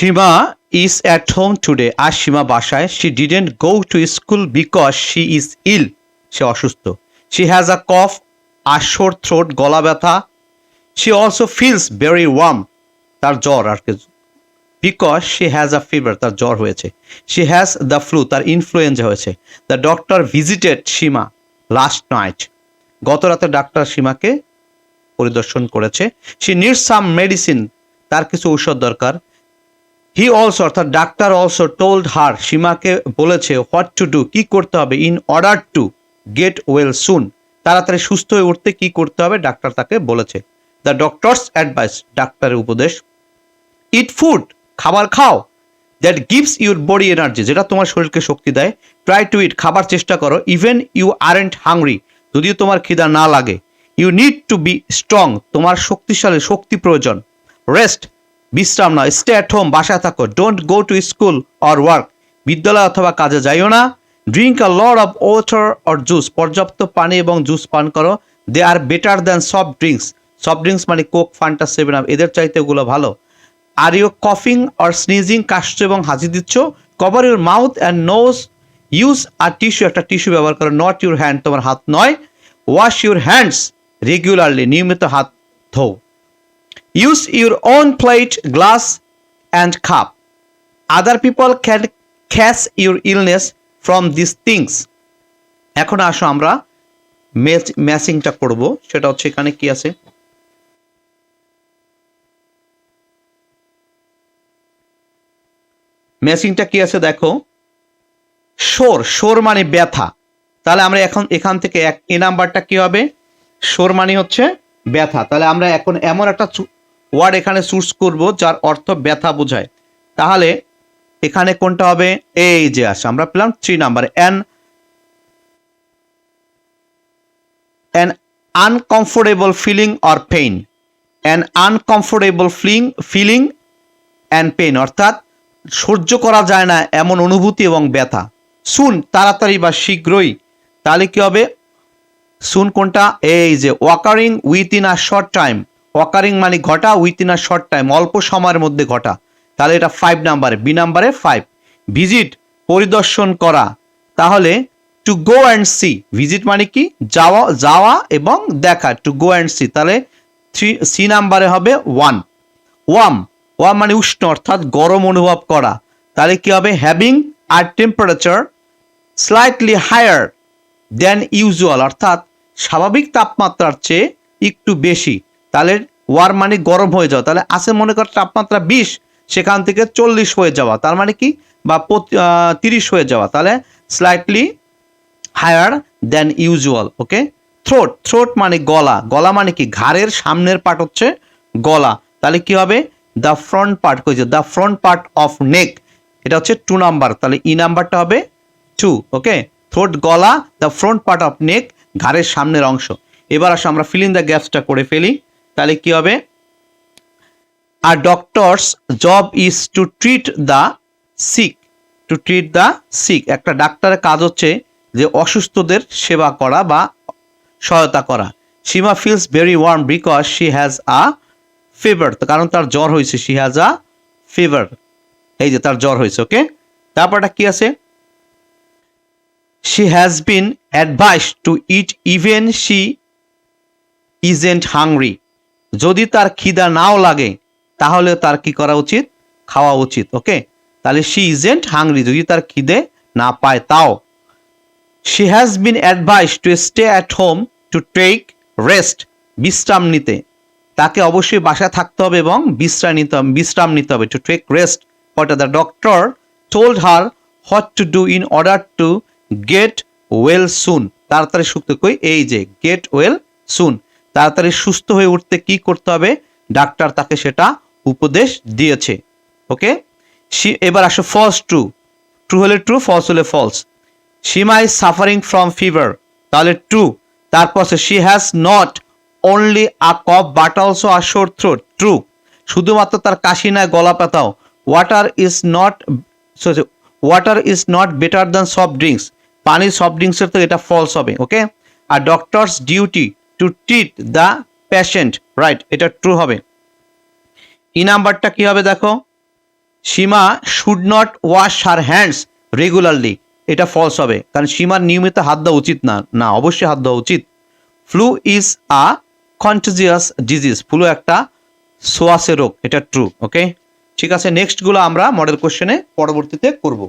Shima is at home today. আজ সীমা বাসায়. She didn't go to school because she is ill. সে অসুস্থ. She has a cough, a sore throat, গলা ব্যথা. She also feels very warm. তার জ্বর আর কি. Because she has a fever. তার জ্বর হয়েছে. She has the flu. তার ইনফ্লুয়েঞ্জা হয়েছে. The doctor visited Shima last night. গত রাতে ডাক্তার সীমাকে পরিদর্শন করেছে. She needs some medicine. তার কিছু ঔষধ দরকার. He also অর্থাৎ ডাক্তার also told her সীমাকে বলেছে what to do কি করতে হবে in order to get well soon তাড়াতাড়ি সুস্থ হয়ে উঠতে কি করতে হবে ডাক্তার তাকে বলেছে. The doctor's advice ডাক্তারের উপদেশ. Eat food খাবার খাও that gives your body energy যেটা তোমার শরীরকে শক্তি দেয়. Try to eat খাবার চেষ্টা করো even you aren't hungry যদিও তোমার খিদা না লাগে. You need to be strong তোমার শক্তিশালী শক্তি প্রয়োজন. Rest বিশ্রাম না. স্টে অ্যাট হোম বাসায় থাকো. Don't go to school or work বিদ্যালয় অথবা কাজে যাইও না. Drink a lot of water or juice পর্যাপ্ত পানি এবং জুস পান করো. They are better than soft drinks. Soft drinks মানে কোক ফান্টা 7 আপ এদের চাইতে এগুলো ভালো. আর ইউ কফিং অর স্নিজিং কাশছো এবং হাসি দিচ্ছ. Cover your mouth and nose. Use a tissue একটা টিস্যু ব্যবহার করো. নট ইউর হ্যান্ড তোমার হাত নয়. ওয়াশ ইউর হ্যান্ডস রেগুলারলি নিয়মিত হাত ধোও. Use your own plate, glass and cup. Other people can catch your illness from these things. এখন আসো আমরা ম্যাচিংটা করব. সেটা হচ্ছে এখানে কি আছে ম্যাচিংটা কি আছে দেখো. সোর মানে ব্যথা. তাহলে আমরা এখন এখান থেকে এ নাম্বারটা কি হবে সোর মানে হচ্ছে ব্যথা. তাহলে আমরা এখন এমন একটা ওয়ার্ড এখানে চুজ করব যার অর্থ ব্যথা বোঝায়. তাহলে এখানে কোনটা হবে এই যে আসে আমরা পেলাম 3 number. an uncomfortable feeling or pain. an uncomfortable feeling and pain অর্থাৎ সহ্য করা যায় না এমন অনুভূতি এবং ব্যথা. সুন তাড়াতাড়ি বা শীঘ্রই. তাহলে কি হবে সুন কোনটা এই যে ওয়াকারিং উইথিন আ শর্ট টাইম. ওয়াকারিং মানে ঘটা উইথিন আ শর্ট টাইম অল্প সময়ের মধ্যে ঘটা. তাহলে এটা 5 নাম্বারে বি নাম্বারে 5. ভিজিট পরিদর্শন করা. তাহলে to go and see. Visit মানে কি যাওয়া এবং দেখা. To go and see. তাহলে সি নাম্বারে হবে 1. ওয়ার্ম মানে উষ্ণ অর্থাৎ গরম অনুভব করা. তাহলে কি হবে having a temperature slightly higher than usual অর্থাৎ স্বাভাবিক তাপমাত্রার চেয়ে একটু বেশি. তাহলে ওয়ার মানে গরম হয়ে যাওয়া. তাহলে আছে মনে কর তাপমাত্রা 20 সেখান থেকে 40 হয়ে যাওয়া. তার মানে কি বা 30 হয়ে যাওয়া. তাহলে স্লাইটলি হায়ার দেন ইউজুয়াল. ওকে. থ্রোট মানে গলা মানে কি ঘাড়ের সামনের পার্ট হচ্ছে গলা. তাহলে কি হবে দ্য ফ্রন্ট পার্ট কইছে the front part of neck. এটা হচ্ছে 2 নাম্বার. তাহলে ই নাম্বারটা হবে 2. ওকে. থ্রোট গলা the front part of neck ঘাড়ের সামনের অংশ. এবার আসো আমরা ফিল ইন দ্য গ্যাপসটা করে ফেলি. তাহলে কি হবে a doctor's job is to treat the sick. একটা ডাক্তারের কাজ হচ্ছে যে অসুস্থদের সেবা করা বা সহায়তা করা. Seema feels very warm because she has a fever. কারণ তার জ্বর হয়েছে. She has a fever. এই যে তার জ্বর হয়েছে. ওকে. তারপরটা কি আছে she has been advised to eat even she isn't hungry. যদি তার খিদা নাও লাগে তাহলে তার কি করা উচিত খাওয়া উচিত. ওকে. তাহলে she isn't hungry যদি তার খিদে না পায় তাও. she has been advised to stay at home to take rest বিশ্রাম নিতে. তাকে অবশ্যই বাসায় থাকতে হবে এবং বিশ্রাম নিতে হবে. to take rest. What the doctor told her what to do in order to get well soon. তাড়াতাড়ি সুস্থ কই এই যে গেট ওয়েল সুন তাড়াতাড়ি সুস্থ হয়ে উঠতে কি করতে হবে ডাক্তার তাকে সেটা উপদেশ দিয়েছে. ওকে. এবার আসো ফলস ট্রু হলে ট্রু ফলস হলে false. Seema is suffering from fever. তাহলে ট্রু. তারপর she has not only a cough but also a sore throat. True. শুধুমাত্র তার কাশি নয় গলা ব্যথাও. Water is not better than soft drinks. পানি সফট ড্রিঙ্কসের তো এটা ফলস হবে. ওকে. আর doctors duty to treat the patient. Right. এটা ট্রু হবে. ই নাম্বারটা কি হবে দেখো Seema should not wash her hands regularly, এটা ফলস হবে, কারণ সীমার নিয়মিত হাত দেওয়া উচিত না, না অবশ্যই হাত দেওয়া উচিত। Flu is a contagious disease, flu একটা সোয়াসে রোগ, এটা ট্রু। ওকে, ঠিক আছে, নেক্সটগুলো আমরা মডেল কোশ্চেনে পরবর্তীতে করব।